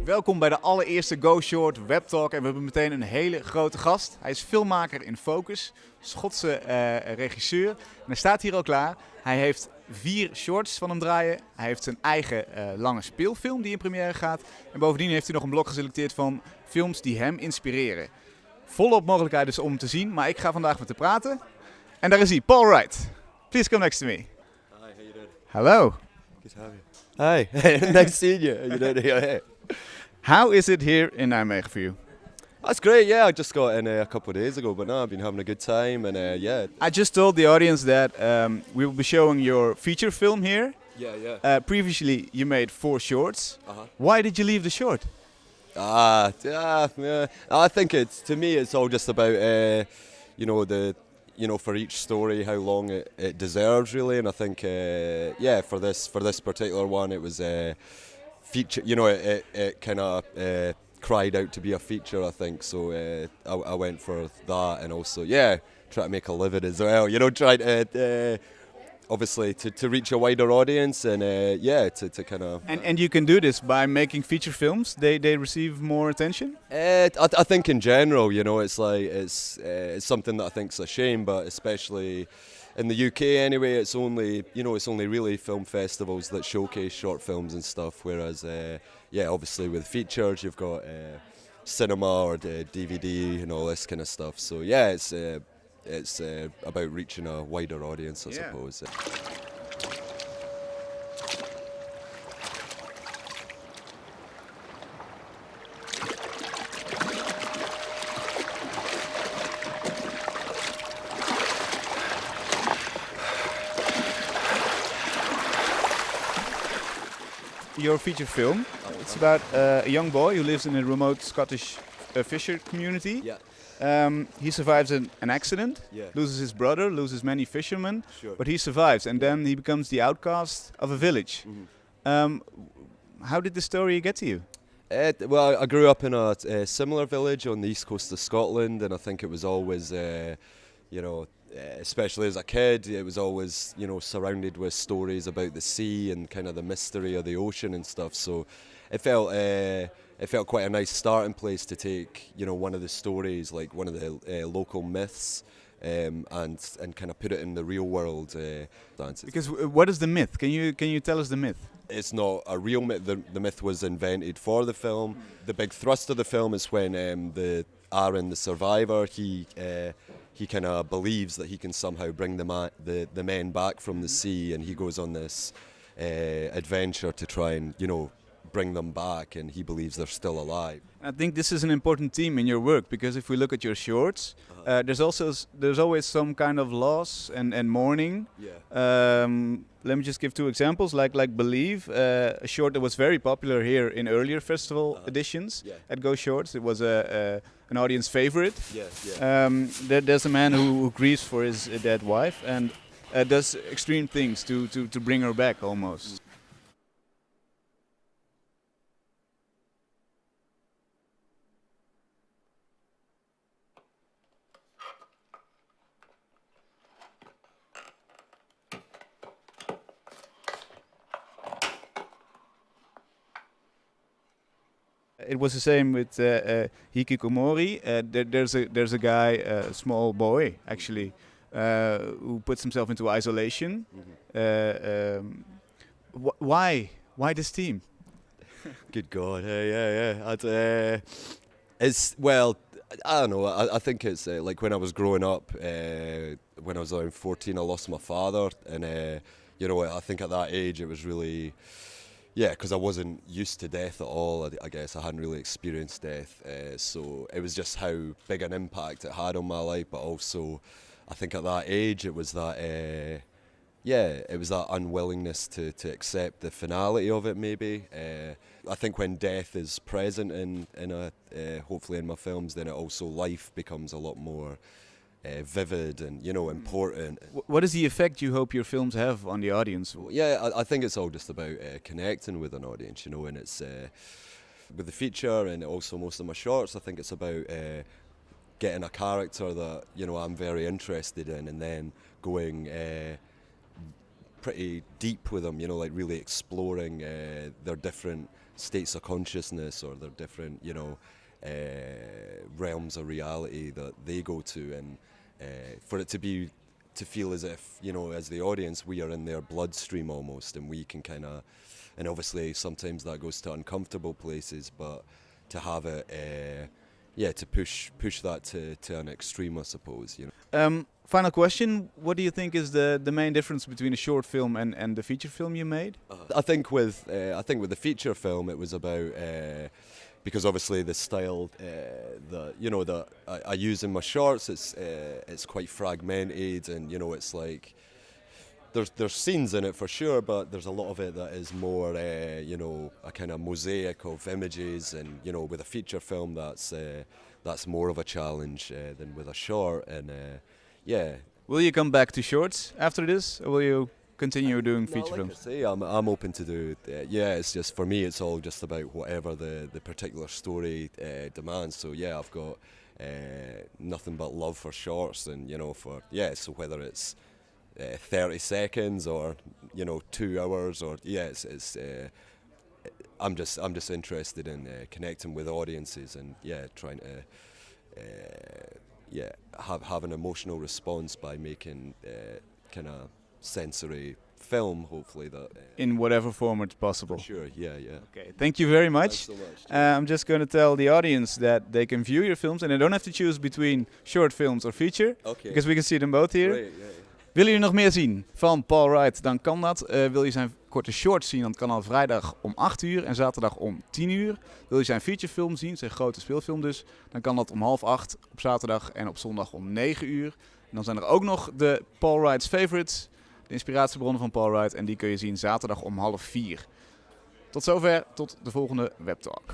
Welkom bij de allereerste Go Short Webtalk en we hebben meteen een hele grote gast. Hij is filmmaker in Focus, Schotse regisseur en hij staat hier al klaar. Hij heeft 4 shorts van hem draaien. Hij heeft zijn eigen lange speelfilm die in première gaat. En bovendien heeft hij nog een blok geselecteerd van films die hem inspireren. Volop mogelijkheden dus om te zien, maar ik ga vandaag met hem praten. En daar is hij, Paul Wright. Please come next to me. Hi, how you doing? Hello. Good to have you. Hi, nice seeing you. You doing here? How is it here in Nijmegen for you? That's great. Yeah, I just got in a couple of days ago, but no, I've been having a good time, and yeah. I just told the audience that we will be showing your feature film here. Yeah. Previously, you made 4 shorts. Uh-huh. Why did you leave the short? Yeah. I think to me, it's all just about for each story, how long it deserves, really. And I think, for this particular one, it was feature. It kind of cried out to be a feature, I think. So I went for that, and also, try to make a living as well. Try to obviously to reach a wider audience, and to kind of. And you can do this by making feature films. They receive more attention. I think in general, it's like it's something that I think's a shame, but especially in the UK anyway, it's only really film festivals that showcase short films and stuff. Whereas, obviously with features, you've got cinema or DVD and all this kind of stuff. So it's about reaching a wider audience, I suppose. Your feature film. It's about a young boy who lives in a remote Scottish fisher community. Yeah. He survives an accident, Yeah. loses his brother, loses many fishermen, Sure. but he survives, and then he becomes the outcast of a village. Mm-hmm. How did the story get to you? Well, I grew up in a similar village on the east coast of Scotland, and I think it was always, especially as a kid, it was always, surrounded with stories about the sea and kind of the mystery of the ocean and stuff. So it felt quite a nice starting place to take, one of the stories, like one of the local myths, and kind of put it in the real world. Because what is the myth? Can you tell us the myth? It's not a real myth. The myth was invented for the film. The big thrust of the film is when the Aaron, the survivor, he kind of believes that he can somehow bring the men back from the sea, and he goes on this adventure to try and bring them back, and he believes they're still alive. I think this is an important theme in your work, because if we look at your shorts, there's always some kind of loss and mourning. Yeah. Let me just give 2 examples, like Believe, a short that was very popular here in earlier festival editions at Go Shorts. It was an audience favorite. Yeah. There's a man who grieves for his dead wife and does extreme things to bring her back almost. It was the same with Hikikomori. There's a guy, a small boy actually, who puts himself into isolation. Mm-hmm. Why this theme? Good God, yeah. I don't know. I think it's like when I was growing up, when I was around 14, I lost my father, and I think at that age it was really. Yeah, because I wasn't used to death at all. I guess I hadn't really experienced death, so it was just how big an impact it had on my life. But also, I think at that age, it was that, it was that unwillingness to accept the finality of it. Maybe I think when death is present in hopefully in my films, then also life becomes a lot more vivid and important. What is the effect you hope your films have on the audience? Yeah, I think it's all just about connecting with an audience, and it's with the feature and also most of my shorts. I think it's about getting a character that I'm very interested in, and then going pretty deep with them, you know, like really exploring their different states of consciousness or their different, you know, realms of reality that they go to, and for it to feel as if, you know, as the audience, we are in their bloodstream almost, and we can kind of, and obviously sometimes that goes to uncomfortable places, but to have it, to push that to an extreme, I suppose, you know. Final question: what do you think is the main difference between a short film and the feature film you made? I think with the feature film, it was about because obviously the style that I use in my shorts, it's quite fragmented, and you know, it's like there's scenes in it for sure, but there's a lot of it that is more you know, a kind of mosaic of images, and you know, with a feature film that's more of a challenge than with a short, and yeah. Will you come back to shorts after this, or will you continue doing feature like films? I say, I'm open to do. It's just for me, it's all just about whatever the particular story demands. So yeah, I've got nothing but love for shorts, and you know, so whether it's 30 seconds or, you know, 2 hours, or I'm just interested in connecting with audiences, and trying to have an emotional response by making kind of sensory film, hopefully, that In whatever format possible. for sure. Yeah. Okay, thank you very Thanks much. so much. I'm just going to tell the audience that they can view your films and they don't have to choose between short films or feature, Okay. because we can see them both here. Great, yeah. Willen jullie nog meer zien van Paul Wright, dan kan dat. Wil je zijn korte short zien, dan kan al vrijdag om 8 uur en zaterdag om 10 uur. Wil je zijn featurefilm zien, zijn grote speelfilm dus, dan kan dat om 7:30 op zaterdag en op zondag om 9 uur. En dan zijn er ook nog de Paul Wright's Favorites, de inspiratiebronnen van Paul Wright, en die kun je zien zaterdag om 3:30. Tot zover, tot de volgende Webtalk.